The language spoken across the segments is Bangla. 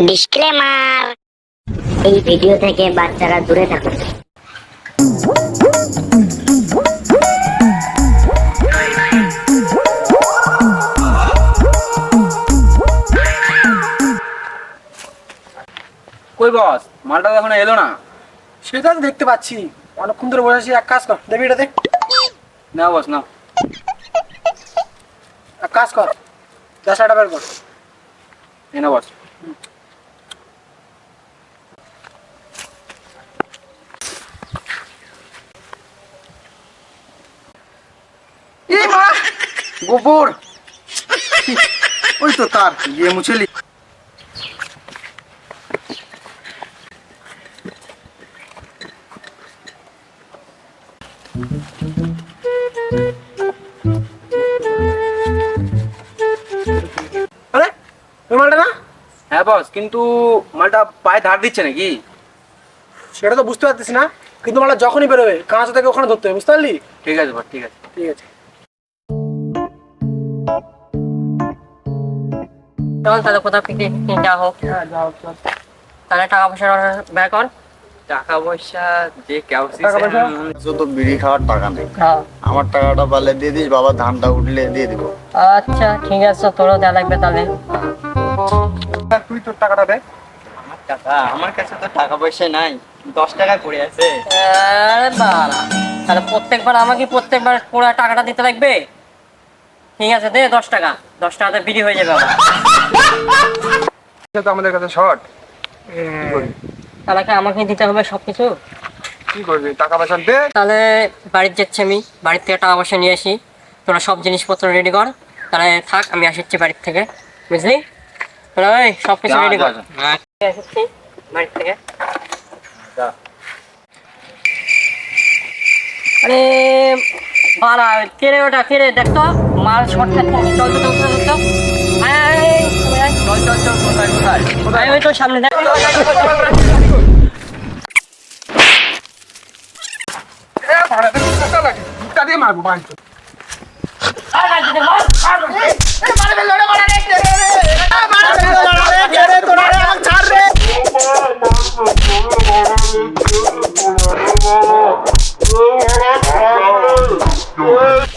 ডিসক্লেমার, এই ভিডিও থেকে বাচ্চারা দূরে থাকুন। কই বস, মালটা এখনো এলো না। সেটা তো দেখতে পাচ্ছি, অনেকক্ষণ ধরে বসে আছি। এক কাজ কর, দেবি এটা দে। না বস না। এক কাজ কর, 10 টাকা বের কর। এই না বস। এই মা, গোবর। ওই তো তার গিয়ে মুছেলি। আরে ওই মালটা না? হ্যাঁ বস, কিন্তু মালটা পায়ে ধার দিচ্ছে নাকি? সেটা তো বুঝতে পারতেছি না, কিন্তু মালটা যখনই বেরোবে কাঁচা থেকে ওখানে ধরতে হবে, বুঝতে পারলি? ঠিক আছে বস, ঠিক আছে। ঠিক আছে। চল তাহলে কোথাও পিকনিক যা হোক। হ্যাঁ যাও চল। তাহলে টাকা পয়সা ব্যয় কর। টাকা পয়সা যে কেউ টাকা পয়সা? তো বিড়ি খাওয়ার টাকা নেই, হ্যাঁ আমার টাকাটা পারলে দিয়ে দিস, বাবা ধানটা উঠলে দিয়ে দিব। আচ্ছা ঠিক আছে, তোরও দেওয়া লাগবে তাহলে। তুই তোর টাকাটা দে। আমার কাছে তো টাকা পয়সা নাই, 10 টাকা পড়ে আছে। আরে বাড়া, তাহলে প্রত্যেকবার পুরো টাকাটা দিতে লাগবে? ঠিক আছে দে 10 টাকা, 10 টাকাতে বিড়ি হয়ে যাবে আমার। এটা তো আমাদের কাছে শর্ট। তাহলে কি আমাকে দিতে হবে সবকিছু? কি করবি, টাকা পয়সা দে। তাহলে বাড়িতে যাচ্ছি আমি, বাড়ির থেকে টাকা পয়সা নিয়ে আসি। তোরা সব জিনিসপত্র রেডি কর, তাহলে থাক আমি আসছি বাড়ির থেকে, বুঝলি? তোরা ওই সব কিছু রেডি কর। আসছি বাড়ির থেকে। আরে বাড়া, কে রে ওটা, কে রে? দেখ তো মাল শর্ট খাচ্ছে। চল তো চল চল চল। ওই তো সামনে দেখ। মারবো বাড়ি।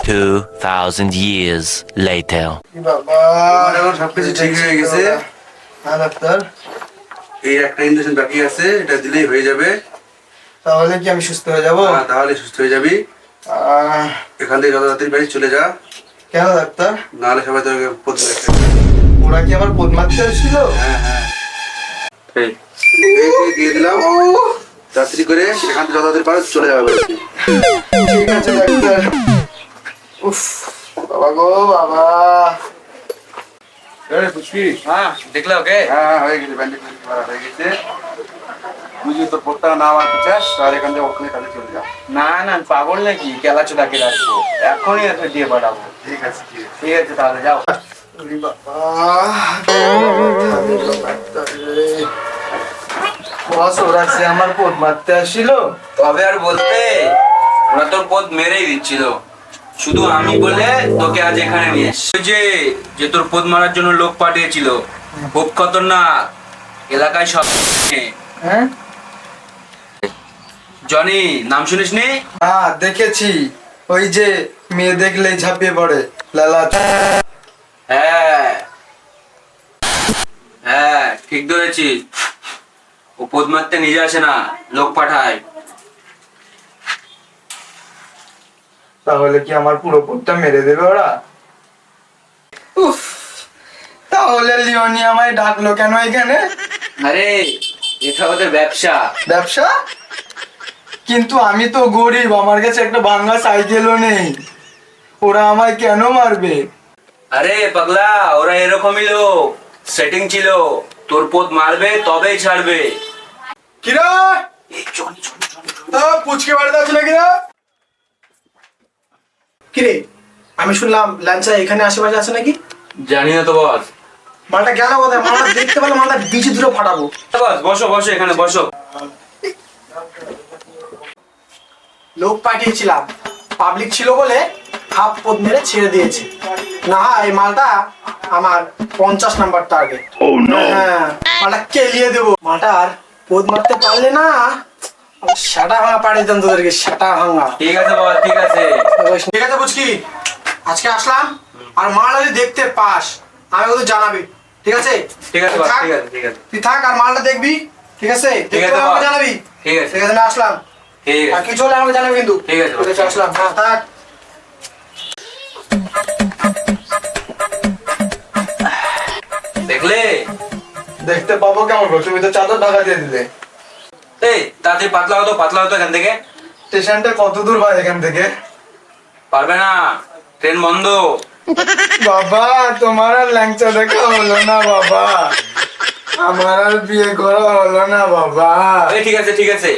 2000 years later. আমার এখন সবকিছু ঠিক হয়ে গেছে। হ্যাঁ ডাক্তার, এই একটা ইনজেকশন বাকি আছে, এটা দিলেই হয়ে যাবে। তাহলে কি আমি সুস্থ হয়ে যাব? হ্যাঁ, তাহলে সুস্থ হয়ে যাবি। এখান থেকে যত তাড়াতাড়ি বাড়ি চলে যা, কেন ডাক্তার? নাহলে সবাই তোকে পদ্মা একটা। ওরা কি আমার পদ মারতে আসছিল? হ্যাঁ হ্যাঁ, এই দিয়ে দিলাম। তাড়াতাড়ি করে এখান থেকে যত তাড়াতাড়ি পারো চলে যাবে বাড়িতে। ঠিক আছে ডাক্তার। উফ বাবা গো বাবা। এই পুষ্পি, হ্যাঁ দেখলে ওকে? হ্যাঁ হ্যাঁ, হয়ে গেছে, ব্যান্ডেজ করা হয়ে গেছে। তুই যদি তোর পড়তা না মারতে চাস তাহলে এখান থেকে ওখানে তাহলে চলে যা। না না, পাগল নাকি? কেলা চোদাকে রাখবো, এখনই এত দিয়ে পাঠাবো। ঠিক আছে, ঠিক আছে। ঠিক আছে তাহলে যাও। ওরে বাবা, ডাক্তার রে। বস, ওরা যে আমার পদ মারতে আসছিল। তবে আর বলতে, ওরা তোর পদ মেরেই দিচ্ছিল, শুধু আমি বলে তোকে আজ এখানে নিয়ে এসেছি। ওই যে তোর পদ মারার জন্য লোক পাঠিয়েছিল, খুব খতরনাক, এলাকায় সব। হ্যাঁ জনি নাম শুনিস নি? হ্যাঁ দেখেছি, ওই যে মেয়ে দেখলেই ঝাঁপিয়ে পড়ে লালা। হ্যাঁ হ্যাঁ ঠিক ধরেছিস, ও পদ মারতে নিজে আসে না, লোক পাঠায়। তাহলে কি আমার পুরো পদটা মেরে দেবে ওরা? উফ, তাহলে লিওনি আমায় ডাকলো কেন এখানে? আরে এটা ওদের ব্যবসা। ব্যবসা? কিন্তু আমি তো গরিব, আমার কাছে একটা ভাঙা সাইকেলও নেই, ওরা আমায় কেন মারবে? আরে পাগলা, ওরা এরকমই লোক, সেটিং ছিল, তোর পদ মারবে তবেই ছাড়বে। কিরা পুচকে বাড়িতে আছে নাকি? কিরে, আমি শুনলাম ল্যাংচা এখানে আশেপাশে আছে নাকি? জানি না তো বস। মালটা গেল কোথায়? মালটা দেখতে পেলে মালটা বিচি দূরে ফাটাবো। বস বসো বসো, এখানে বসো। লোক পাঠিয়েছিলাম, পাবলিক ছিল বলে হাফ পদ মেরে ছেড়ে দিয়েছে। না এই মালটা আমার 50 নাম্বার টার্গেট। হ্যাঁ মালটা কেলিয়ে দেবো। মালটার পোদ মারতে পারলে না সেটা ভাঙা পাঠিয়ে দেন তোদেরকে, সেটা ভাঙা। ঠিক আছে বাবা, ঠিক আছে। ঠিক আছে বুঝকি, আজকে আসলাম আর মাল যদি দেখতে পাস আমি ওদের জানাবি, ঠিক আছে? ঠিক আছে বাবা, থাক। ঠিক আছে, ঠিক আছে। তুই থাক আর মালটা দেখবি, ঠিক আছে? ঠিক দেখতে আছে হলে আমাকে বাবা। জানাবি। ঠিক আছে, ঠিক আছে না, আসলাম। ঠিক আর আছে। কিছু হলে আমাকে জানাবি কিন্তু। ঠিক আছে বাবা। ঠিক আছে, আসলাম। হ্যাঁ থাক। দেখলে? দেখতে পাবো কেমন করে? তুমি তো চাদর ঢাকা দিয়ে দিলে। এই তাড়াতাড়ি পাতলা হতো, পাতলা হতো এখান থেকে। স্টেশনটা কত দূর হয় এখান থেকে? পারবে না, ট্রেন বন্ধ। বাবা তোমার আর ল্যাংচা দেখা হলো না বাবা, আমার আর বিয়ে করা হলো না বাবা। এই ঠিক আছে, ঠিক আছে,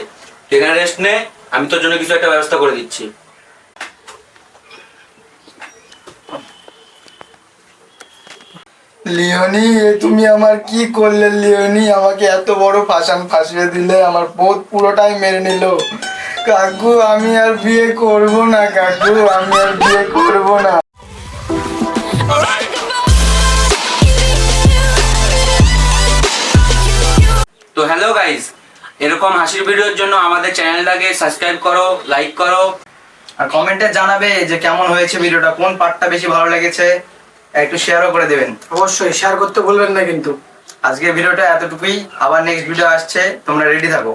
এখানে রেস্ট নে, আমি তোর জন্য কিছু একটা ব্যবস্থা করে দিচ্ছি। লিওনি তুমি আমার কি করলে লিওনি? আমাকে এত বড় ফাঁসিয়ে দিলে, আমার বোধ পুরোটাই মেরে নিল। কাকু আমি আর বিয়ে করব না, কাকু আমি আর বিয়ে করব না। তো হ্যালো গাইস, এরকম হাসির ভিডিওর জন্য আমাদের চ্যানেলটাকে সাবস্ক্রাইব করো, লাইক করো, আর কমেন্টে জানাবে যে কেমন হয়েছে ভিডিওটা, কোন পার্টটা বেশি ভালো লেগেছে, একটু শেয়ারও করে দেবেন। অবশ্যই শেয়ার করতে বলবেন না কিন্তু। আজকের ভিডিওটা এতটুকুই, আবার নেক্সট ভিডিও আসছে, তোমরা রেডি থাকো।